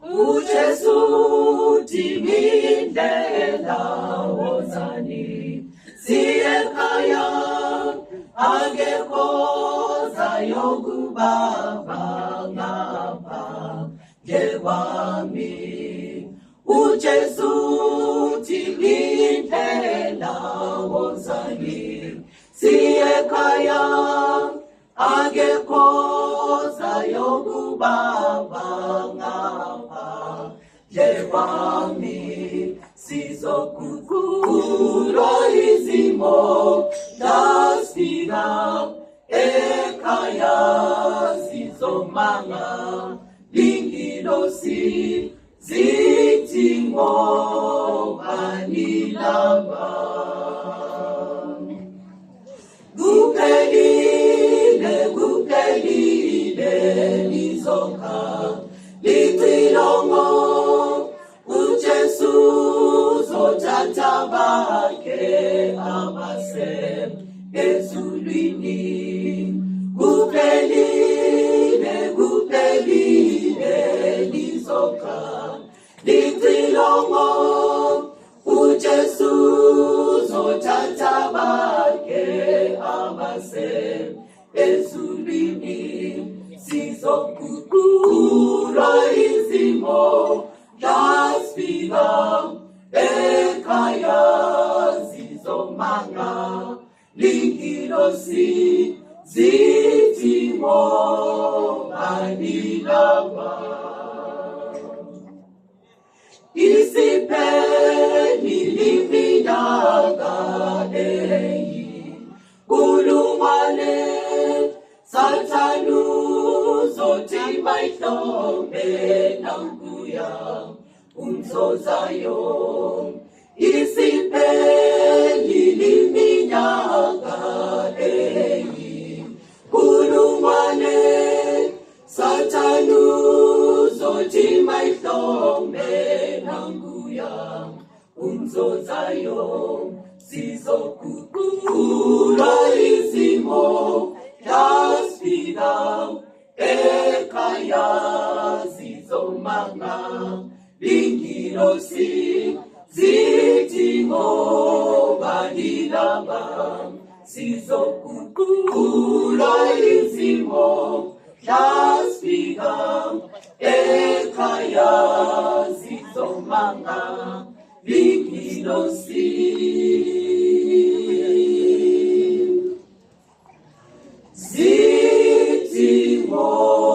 uJesu timindela wozani siyekhaya angekhoza yokubaba ngapha ngekwami uJesu timindela wozani siyekhaya angekhoza yokubaba ngapha ngekwami sizoguqula izimo dasifika ekhaya sizomanga lingilosi zithi ngoba nilamba kuphelile lizonga litilongo uJesu zothatha bakhe abase ezulwini kuphelile lizonga litilongo uJesu zothatha bakhe abase ezulwini sizoguqula izimo dasifika ekhaya sizomanga lingilosi zithi ngoba nilamba isiphelile iminyaka kulungwane Sathane uzothimba ihlombe nankuya umzozayo isiphelile iminyaka kulungwane Sathane uzothimba ihlombe nankuya umzozayo sizoguqula izimo dasifika ekhaya sizomanga lingilosi zithi ngoba nilamba sizoguqula izimo dasifika ekhaya sizomanga lingilosi zithi ngoba